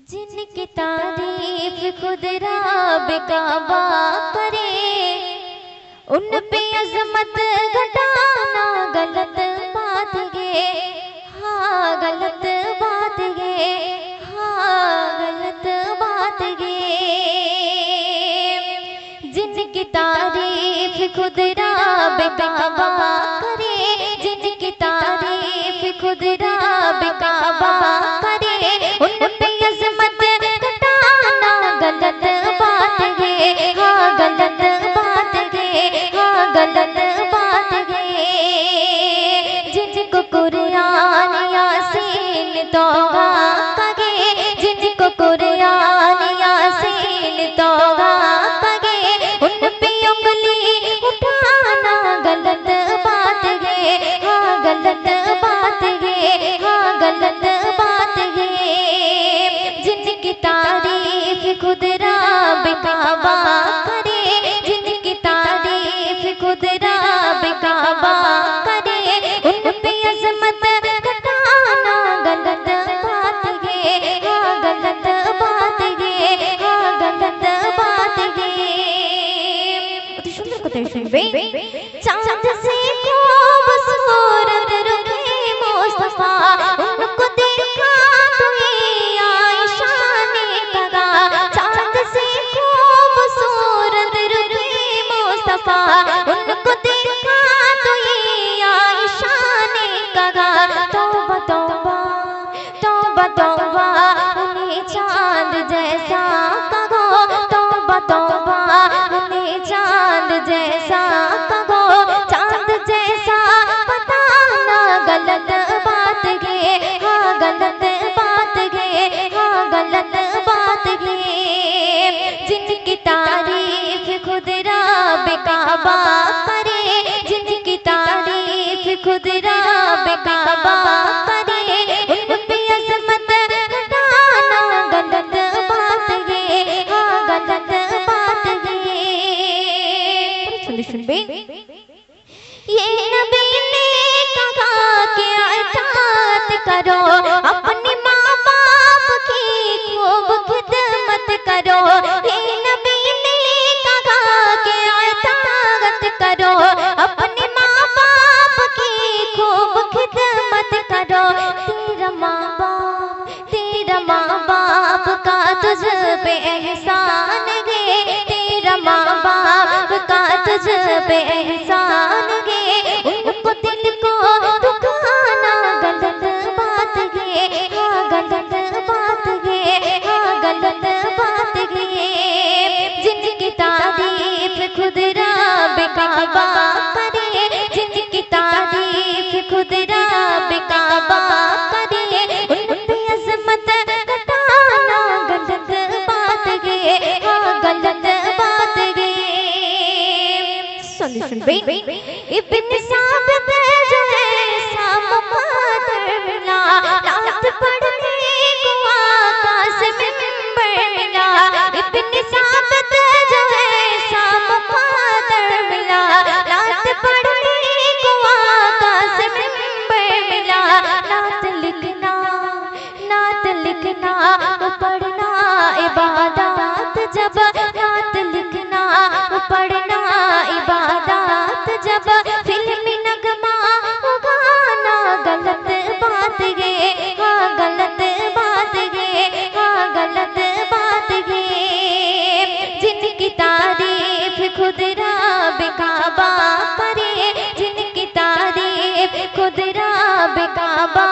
जिनकी तारीफ खुद रब काबा करे, उन पे अजमत घटाना गलत बात है। हाँ गलत बात है, हाँ गलत बात है। जिनकी तारीफ खुद रब काबा करे, जिनकी तारीफ खुद रब काबा करे, उन पे अजमत घटाना गलत बात है। हाँ गलत बात है, हाँ गलत बात है। जिनको कुरान यासीन तौबा कहे, जिनको कुरान यासीन तौबा कहे, उन पे उंगली उठाना गलत बात है। हाँ गलत बात है, हाँ गलत बात है। जिनकी तारीफ खुद रब काबा करे, जिनकी तारीफ खुद रब काबा करे, उन पे अजमत घटाना गलत बात है। हाँ गलत बात है, हाँ गलत बात है। अति सुंदर कथा শুনবে। चांद से खूबसूरत रुखे मुस्तफा, उनको देखा तो ये आयशा ने कहा। चांद से खूबसूरत रुखे मुस्तफा, उनको देखा तो ये आयशा ने कहा। तौबा तौबा तौबा तौबा, उन्हें चांद जैसा कहो। तौबा तौबा, उन्हें चांद जैसा कहो। चांद जैसा बताना गलत बात है। हाँ गलत बात है, हाँ गलत बात है। जिनकी तारीफ खुद रब काबा करे, जिनकी तारीफ खुद रब काबा करे, उन पे अजमत घटाना गलत बात है। हाँ गलत बात है। सुनबे। ये नबी ने कहा कि इताअत करो, अपने माँ बाप की खूब खिदमत करो। ये नबी ने कहा कि इताअत करो, अपने माँ बाप की खूब खिदमत करो। तेरा माँ बाप का तुझ पे एहसान है। तेरा माँ बाप का तुझ पे एहसान है। उनको दिल को दुखाना गलत बात है। हाँ गलत बात है, हाँ गलत बात है। जिनकी तारीफ खुद रब काबा करे, जिनकी तारीफ खुद रब काबा करे, उन पे अजमत घटाना गलत बात है। हाँ गलत बात है। सुनबे। इब्न साबित जो है सामपादर मिला, रात पढ़ने को आकाश में मिंबर मिला। इब्न साबित जो है सामपादर मिला, रात पढ़ने को आकाश में मिंबर मिला। नात लिखना पढ़ना इबादत, जब नात लिखना पढ़ना इबादत, जब फिल्मी नगमा उगाना गलत बात है। हाँ गलत बात है, हाँ गलत बात है। जिनकी तारीफ खुद रब काबा करे, जिनकी तारीफ खुद रब काबा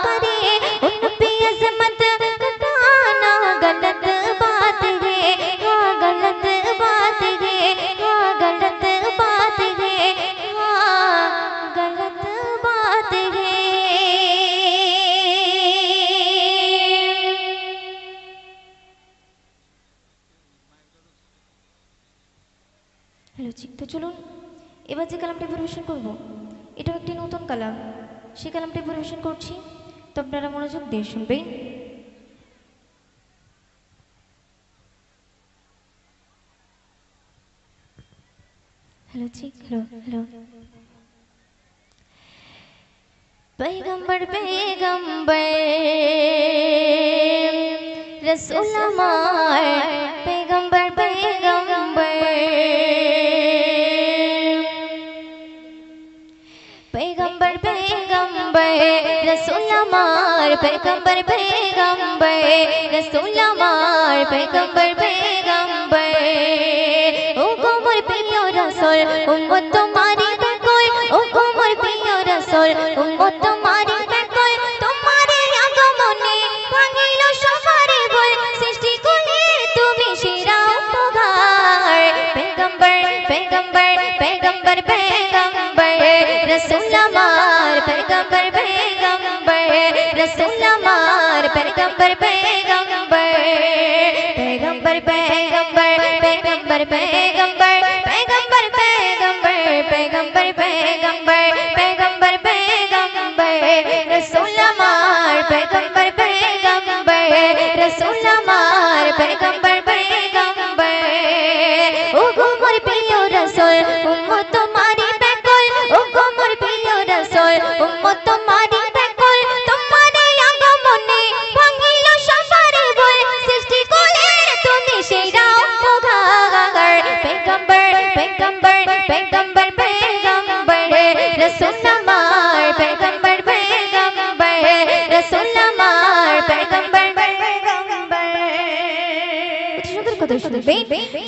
करे, उन पे अजमत घटाना गलत बात है। हाँ गलत बात है, हाँ गलत बात है, हाँ गलत बात है। হ্যালো জি, তো চলুন এবার যে কালামটি পরিবেশন করব এটাও একটি নতুন কালাম। সেই কালামটি পরিবেশন করছি, তো আপনারা মনোযোগ দিয়ে শুনবেন। হ্যালো জি, হ্যালো হ্যালো। पैगंबर पैगंबर रसूल আমার पैगंबर पैगंबर पैगंबर पैगंबर रसूल আমার पैगंबर पैगंबर रसूल আমার पैगंबर पैगंबर ओ गोमर प्रिय रसूल उम्मत तुम्हारी बेकल ओ गोमर प्रिय रसूल उम्मत तुम्हारी बेकल तुम्हारे আগমনে ভাঙিল সবারে বল সৃষ্টি করে তুমি সেরা উপহার पैगंबर पैगंबर पैगंबर पैगंबर रसूल আমার पैगंबर पैगंबर रसूल আমার पैगंबर पैगंबर पैगंबर पैगंबर पैगंबर पैगंबर पैगंबर पैगंबर पैगंबर पैगंबर पैगंबर पैगंबर रसूल আমার पैगंबर पैगंबर रसूल আমার पैगंबर पैगंबर ओ गोमर प्रिय रसूल उम्मत तुम्हारी बेकल ओ गोमर प्रिय रसूल उम्मत तुम्हारी बेकल तुम्हारे আগমনে ভাঙিল সবারে বল সৃষ্টি করে তুমি সেরা উপহার पैगंबर पैगंबर पैगंबर पैगंबर रसूल আমার पैगंबर पैगंबर रसूल আমার पैगंबर पैगंबर সুন্দর কথা শুনবে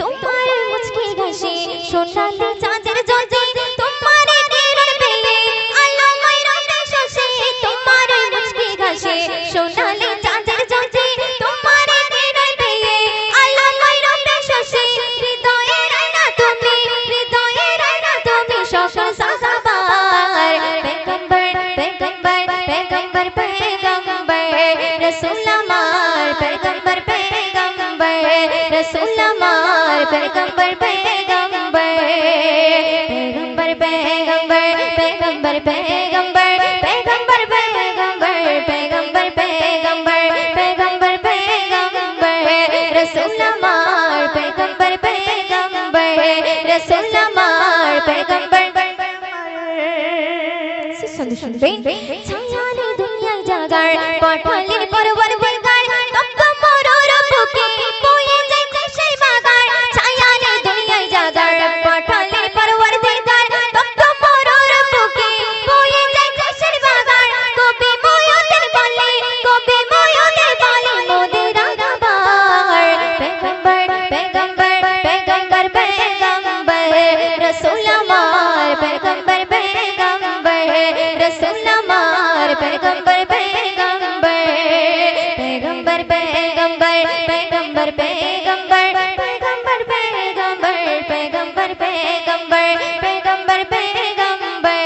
তোমার মুচকি হাসি সোনালি চাঁদের জ্যোতি তোমার কিরণ পেলে আলোময় রঙে শোষে তোমার মুচকি হাসি সোনালি চাঁদের জ্যোতি তোমার কিরণ পেলে আলোময় রঙে শোষে হৃদয়ে রাইনা তুমি সকল সাহাবার पैगंबर पैगंबर पैगंबर पैगंबर रसूल আমার पैगंबर पैगंबर रसूल আমার पैगंबर पैगंबर पैगंबर पैगंबर पैगंबर पैगंबर पैगंबर पैगंबर पैगंबर पैगंबर पैगंबर पैगंबर रसूल আমার पैगंबर पैगंबर रसूल আমার पैगंबर শুনবে ছায়ালে দুনিয়ায় জাগার পাঠালের পরবর বলগার তপ্ত মরর বুকে বয়ে যাইতে সেই বাগার ছায়ালে দুনিয়ায় জাগার পাঠালের পরবর বলগার তপ্ত মরর বুকে বয়ে যাইতে সেই বাগার কবি ময়দের বলে মোদের আগাবার पैगंबर पैगंबर पैगंबर पैगंबर रसूल আমার पैगंबर पैगंबर रसूल আমার पैगंबर पैगंबर पैगंबर पैगंबर पैगंबर पैगंबर पैगंबर पैगंबर पैगंबर पैगंबर पैगंबर पैगंबर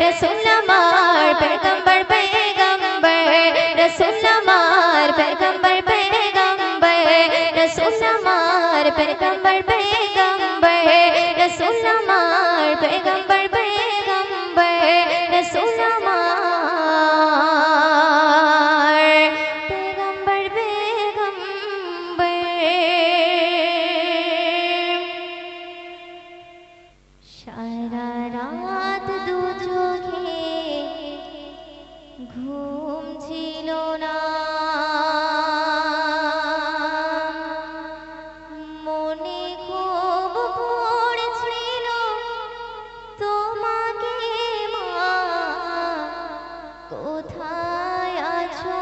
रसूल আমার पैगंबर पैगंबर रसूल আমার पैगंबर पैगंबर रसूल আমার पैगंबर पैगंबर रसूल আমার पैगंबर पैगंबर रसूल আমার पैगंबर पैगंबर সারা রাত দু চোখে ঘুম ছিল না মনে খুব পড়ছিল তোমাকে মা কোথায় আছো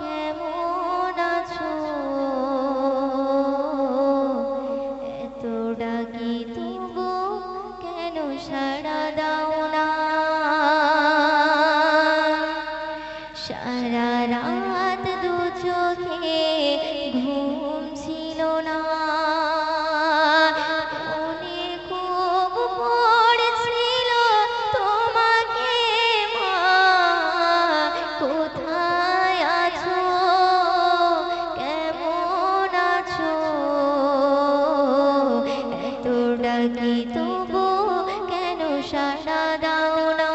কেমন আছো এত ডাকি তবু কেন সাড়া দাও না সারা রাত দু চোখে ঘুম ছিল না মনে খুব পড়ছিল তোমাকে মা কোথায় আছো কেমন আছো এত ডাকি তবু কেন সাড়া দাও না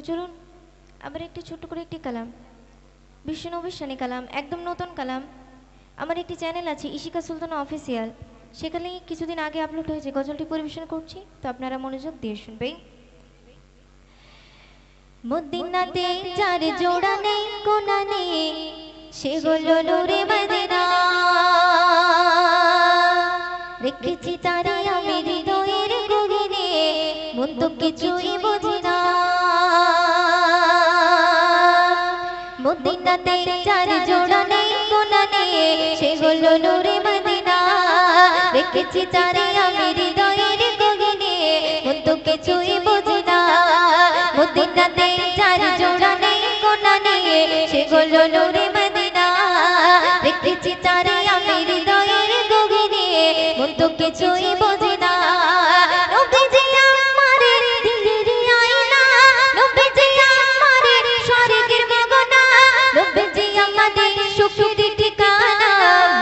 চলুন আবার একটি ছোট্ট করে একটি কালাম, বিশ্বনবীর শানে কালাম, একদম নতুন কালাম। আমার একটি চ্যানেল আছে ইশিকা সুলতানা অফিসিয়াল, সেখানে কিছুদিন আগে আপলোড হয়েছে, গজলটি পরিবেশন করছি, তো আপনারা মনোযোগ দিয়ে শুনবেন। মদিনাতে যার জোড়া নেই কোনা নেই, সে হলো নূরে মদিনা। রেখেছি তারে আমি হৃদয়ের গগনে, মন তো কিছুই বোঝে না। মদিনাতে যার জোড়া নেই কোনা নেই, সে হলো নূরে মদিনা। রেখেছি তারে আমি হৃদয়ের গগনে, মন তো কিছুই বোঝে না। মদিনাতে যার জোড়া নেই কোনা নেই, সে হলো নূরে মদিনা। রেখেছি তারে আমি হৃদয়ের গগনে, মন তো কিছুই বোঝে না। নবীজি আমারে দিলের আয়না, নবীজি আমারে স্বর্গের মগনা, নবীজি আমাদের সুখের ঠিকানা।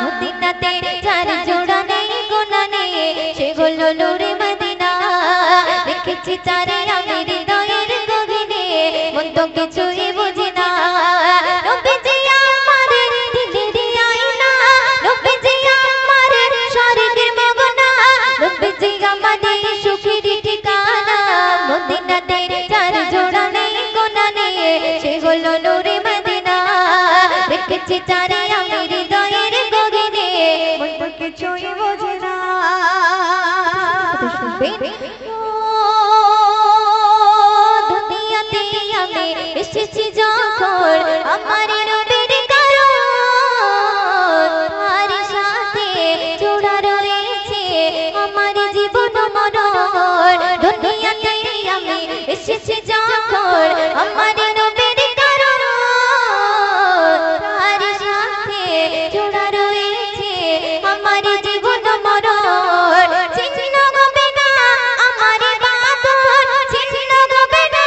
মদিনাতে যার জোড়া নেই কোনা নেই, সে হলো নূরে মদিনা। রেখেছি তারে আমি হৃদয়ের গগনে, মন তো কিছুই বোঝে না। নবীজি আমারে দিলের আয়না, নবীজি আমারে স্বর্গের মগনা, নবীজি আমাদের সুখের ঠিকানা। মদিনাতে যার জোড়া নেই কোনা নেই, সে হলো নূরে মদিনা। রেখেছি তারে আমি হৃদয়ের গগনে, মন তো কিছুই বোঝে না। দুনিয়াতে আমি এসেছি যখন আমার নবীর কারণ, তার সাথে জোড়া রয়েছে আমার জীবন মরণ। দুনিয়াতে আমি এসেছি যখন আমার নবীর কারণ, তার সাথে জোড়া রয়েছে আমার জীবন মরণ। ছিন্ন হবে না আমার বাঁধন, ছিন্ন হবে না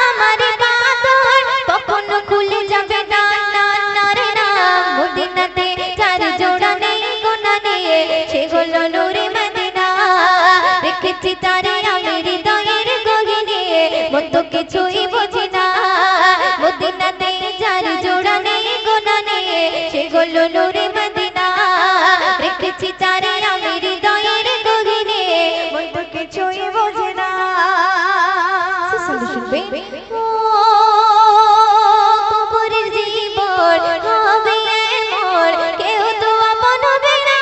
আমার বাঁধন, কখনো খুলে যাবে না না রে না। মদিনাতে যার জোড়া নেই কোনা নেই, সে হলো নূরে মদিনা। রেখেছি তারে আমি হৃদয়ের গগনে, মন তো কিছুই বোঝে না। মদিনাতে যার জোড়া নেই কোনা নেই, সে হলো নূরে মদিনা। রেখেছি তারে আমি হৃদয়ের গগনে, মন তো কিছুই বোঝে না। কবরের জীবন হবে এমন, কেউ তো আপন হবে না।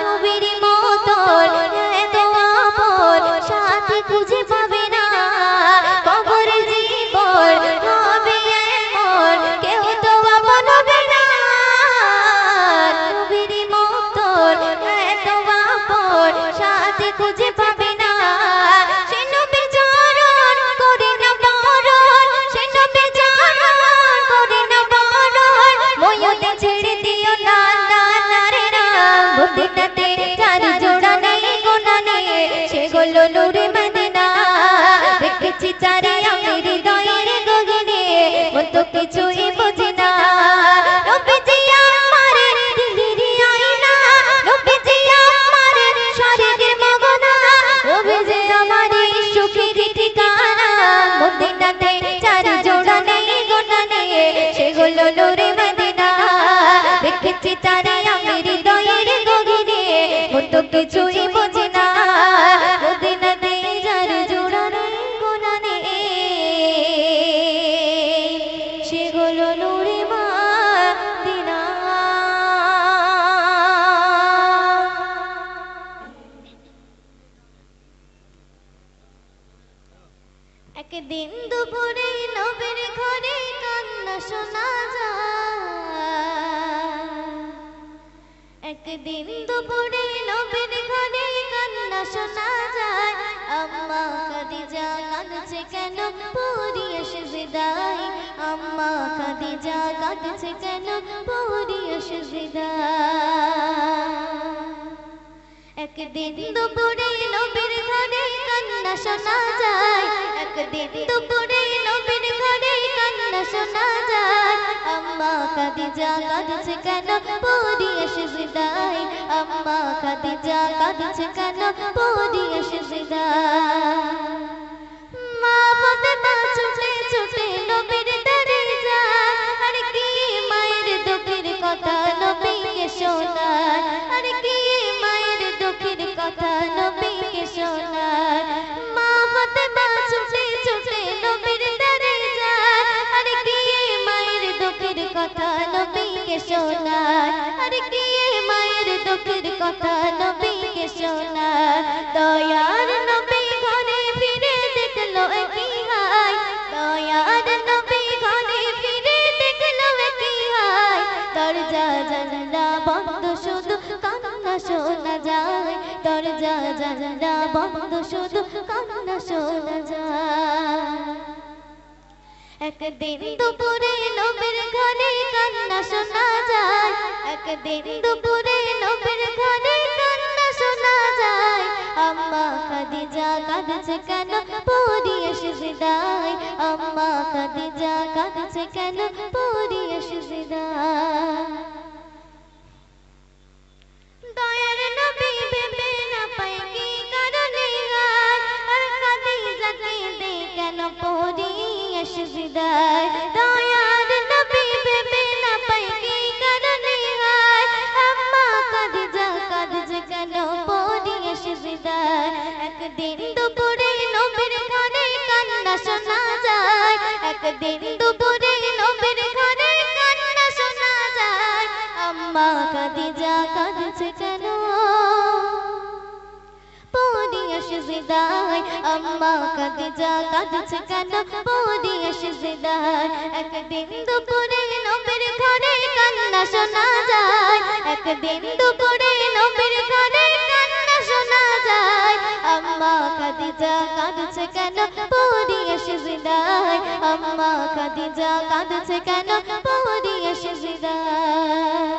নবীর মতন এত আপন সাথী খুঁজে পাবে না। কবরের জীবন হবে এমন, কেউ তো আপন হবে না। নবীর মতন এত আপন সাথী খুঁজে পাবে না। সে নবীর চরণ করে না বরণ, সে নবীর চরণ করে না বরণ, ময়ূরে ছেড়ে দিও না না না রে না। মদিনাতে যার জোড়া নেই কোনা নেই, সে হলো নূরে মদিনা। রেখেছি তারে আমি হৃদয়ের গগনে, মন তো কিছুই বোঝে না। নবীজি আমারে দিলের আয়না, নবীজি আমারে স্বর্গের মগনা, নবীজি আমাদের সুখের ঠিকানা। মদিনাতে যার জোড়া নেই কোনা নেই, সে হলো নূরে মদিনা। রেখেছি তারে আমি হৃদয়ের গগনে, মন তো কিছুই বোঝে না। মদিনাতে যার জোড়া নেই কোনা নেই, সে হলো নূরে মদিনা। একদিন দুপুরে নবীর ঘরে কান্না শোনা যায়। একদিন দুপুরে নবীর ঘরে কান্না শোনা যায়। আম্মা খাদিজা কাঁদছে কেন পড়িয়া সিজদায়, আম্মা খাদিজা কাঁদছে কেন পড়িয়া সিজদায়। একদিন দুপুরে নবীর ঘরে কান্না শোনা যায়। একদিন দুপুরে নবীর ঘরে কান্না শোনা যায়। আম্মা খাদিজা কাঁদছে কেন পড়িয়া সিজদায়, আম্মা খাদিজা কাঁদছে কেন পড়িয়া সিজদায়। মা ছুটে ছুটে নবীর দরে যায় আর কি মায়ের দুঃখের কথা নবীকে শোনায় আর কি মায়ের দুঃখের কথা নবীকে শোনায় মা ফাতেমা ছুটে ছুটে নবীর দরে যায় আর কি মায়ের দুঃখের কথা নবীকে শোনায় আর কি মায়ের দুঃখের কথা নবীকে শোনায় দয়ার নবী ঘরে ফিরে দেখলো কি হায় দয়ার নবী ঘরে ফিরে দেখলো কি হায় দরজা জানালা বন্ধ শুধু কান্না শোনা যায় দরজা জানালা বন্ধ শুধু কান্না শোনা যায় একদিন দুপুরে নবীর ঘরে কান্না শোনা যায় একদিন দুপুরে নবীর ঘরে কান্না শোনা যায় আম্মা খাদিজা কাঁদছে কেন পড়িয়ে সিজদায় আম্মা খাদিজা কাঁদছে কেন পড়িয়ে সিজদায় দয়ার নবী ভেবে না পায় কি কারণে হয় আর খাদিজাকে দে কেন পড়িয়ে সিজদায় দয়ার নবী ভেবে না পায় কি কারণে হয় আম্মা খাদিজা কাঁদছে কেন পড়িয়ে সিজদায় একদিন দুপুরে নবীর ঘরে কান্না শোনা যায় একদিন দুপুরে নবীর ঘরে কান্না শোনা যায় আম্মা খাদিজা কাঁদছে কেন পড়িয়ে সিজদায় আম্মা খাদিজা কাঁদছে কেন পড়িয়ে সিজদায় একদিন দুপুরে নবীর ঘরে কান্না শোনা যায় একদিন দুপুরে নবীর ঘরে কান্না শোনা যায় আম্মা খাদিজা কাঁদছে কেন পড়িয়ে সিজদায় আম্মা খাদিজা কাঁদছে কেন পড়িয়ে সিজদায়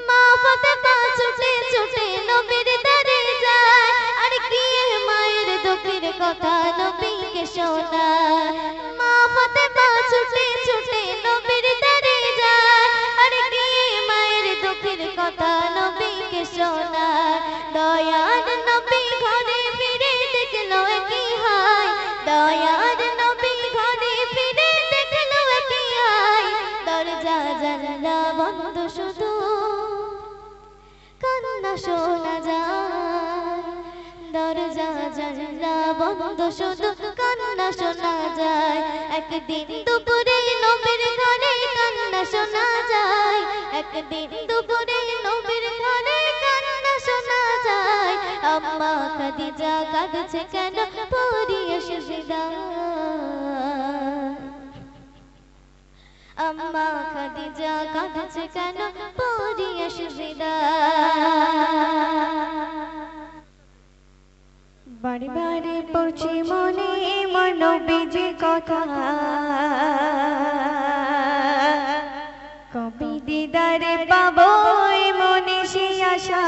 মা ফাতেমা ছুটে ছুটে নবীর দরে যায় আর কি মায়ের দুঃখের কথা নবীকে শোনায় মা ফাতেমা ছুটে ছুটে নবীর দরে যায় আর কি মায়ের দুঃখের কথা নবীকে শোনায় দয়ার নবী ঘরে ফিরে দেখলো কি হায় দয়ার নবী ঘরে ফিরে দেখলো কি হায় দরজা জানালা বন্ধ শুধু কান্না শোনা যায় দরজা জানালা বন্ধ শুধু কান্না শোনা যায় একদিন দুপুরে নবীর ঘরে কান্না শোনা যায় একদিন দুপুরে নবীর ঘরে কান্না শোনা যায় আম্মা খাদিজা কাঁদছে কেন পড়িয়ে সিজদায় আম্মা খাদিজা কাঁদছে কেন পড়িয়ে সিজদায় বারে বারে পড়ছি মনে মন নবীজির কথা কবে দিদারে পাবো মনে সে আশা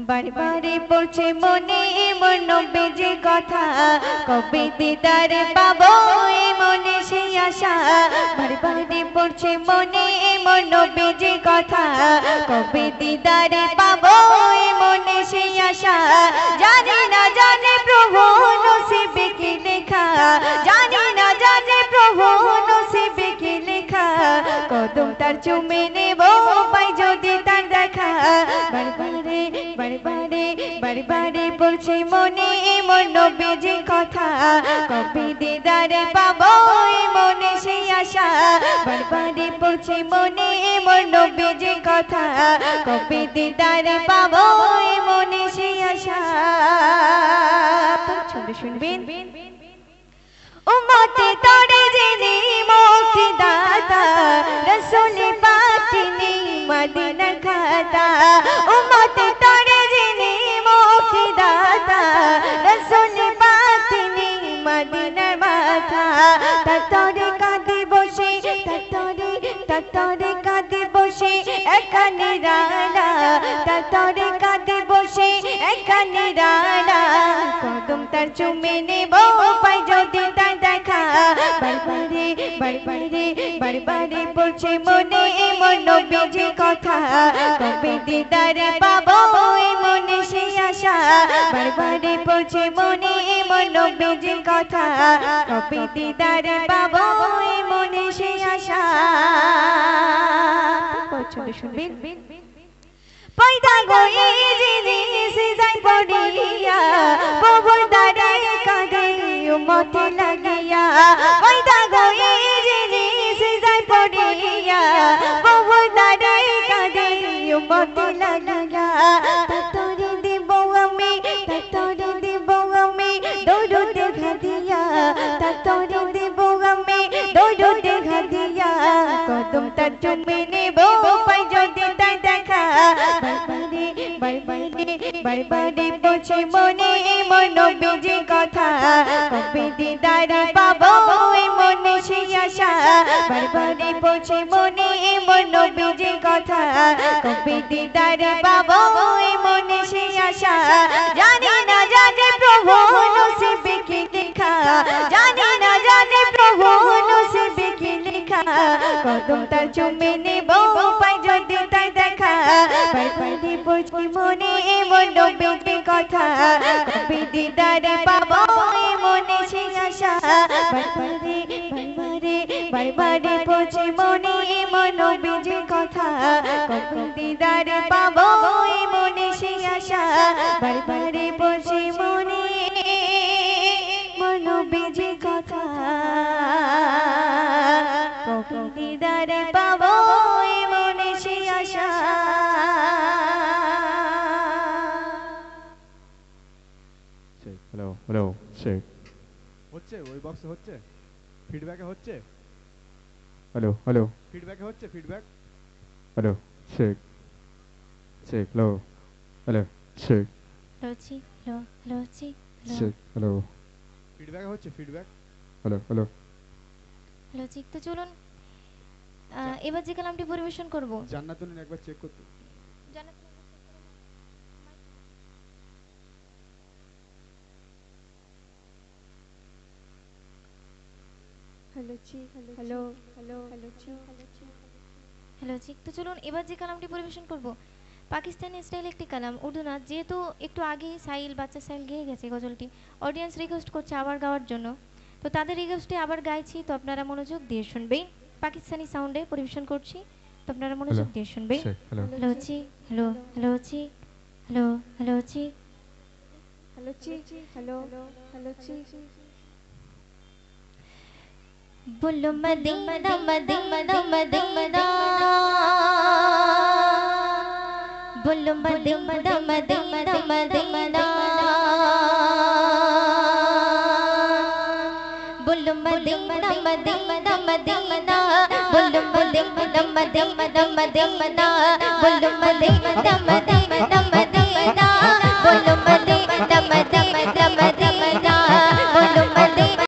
বারে বারে পড়ছে মনে মন নবীজির কথা কবে দিদারে পাবো মনে সে আশা বারে বারে পড়ছে মনে মন নবীজির কথা কবে দিদারে পাবো মনে সে আশা জানি না জানে প্রভু নসিবে কি লেখা জানি না জানে প্রভু নসিবে কি লেখা কদম তার চুমে নেব পাই যদি তার দেখা বারবারে বারবারে বারবারে পড়ছে মনে মন নবীজির কথা কবে দিদারে পাবো মনে সেই আশা বারবারে পড়ছে মনে মন নবীজির কথা কবে দিদারে পাবো মনে সেই আশা ছন্দ শুনবেন উম্মতে তোরে যিনি মুক্তিদাতা রাসূল পাক তিনি মদিনার খাতা উম্মতে তোরে যিনি মুক্তিদাতা রাসূল পাক তিনি মদিনার মাথা তাতরে কাঁদে বসে তাতরে কাঁদে বসে এখানে রানা তাতরে কাঁদে বসে এখানে রানা কদম তার চুমে নেব পাই যদি তার দেখা বারবারে বারবারে বারবারে পড়ছে মনে মন নবীজির কথা কবে দিদারে পাবো মনে সেই আশা বারবার বারবারে পৌঁছে মনে মন বেজে কথা কবে দিদারে পাবো মনে সে আশা পছন্দ শুনবেন পয়দা গয়ে জিনিসে যাই পড়িয়া বাবুর দাঁড়ে কাঁদে মতে লাগিয়া পয়দা গয়ে জিনিসে যাই পড়িয়া বাবুর দাঁড়ে কাঁদে মতে লাগিয়া তোরে দেব আমি তোরে দেব আমি দৌড়তে ঘাদিয়া তোরে দেব আমি দৌড়তে ঘাদিয়া কদম তার চুমে নেব পাই যদি তাই দেখা বারবারে পৌঁছে মনে মন বেজে কথা কবে দিদারে পাবো মনে সে আশা বারবারে পৌঁছে মনে মন বেজে কথা কবে দিদারে পাবো মনে সে আশা জানি না জানে প্রভু নসিবে কি লেখা জানি না জানে প্রভু নসিবে কি লেখা কদম তার চুমে নেব পাই যদি তাই দেখা বারবারে পৌঁছে মনে মন বেজে কথা কবে দিদারে পাবো মনে সে আশা বারবারে পৌঁছে মনে মন বেজে কথা কবে দিদারে পাবো মনে সে আশা বারবারে পৌঁছে মনে মন বেজে কথা কবে দিদারে পাবো মনে সে আশা হ্যালো হ্যালো চেক হচ্ছে ওই বক্সে হচ্ছে ফিডব্যাকে হচ্ছে হ্যালো হ্যালো ফিডব্যাকে হচ্ছে feedback hello check check hello hello check hello check hello hello check check hello ফিডব্যাকে হচ্ছে feedback hello hello hello check তো চলুন এবার যে কালামটি পরিবেশন করব জান্নাতুন একবার চেক করতে Jannatun hello check hello hello hello check hello check তো চলুন এবার যে কালামটি পরিবেশন করব পাকিস্তানি স্টাইল একটি কালাম উর্দু নাচ যেহেতু একটু আগে সাইল বাচ্চা সাইল গেয়ে গেছে গজলটি অডিয়েন্স রিকোয়েস্ট করছে আবার গাওয়ার জন্য তো তাদের রিকোয়েস্টে আবার গাইছি তো আপনারা মনোযোগ দিয়ে শুনবেন পাকিস্তানি সাউন্ডে পরিবেশন করছি তো আপনারা মনোযোগ দিয়ে শুনবেন hello check hello hello check hello hello check hello check hello hello check बोलो मदीना मदीना मदीना बोलो मदीना मदीना मदीना बोलो मदीना मदीना मदीना बोलो मदीना मदीना मदीना बोलो मदीना मदीना मदीना बोलो मदीना मदीना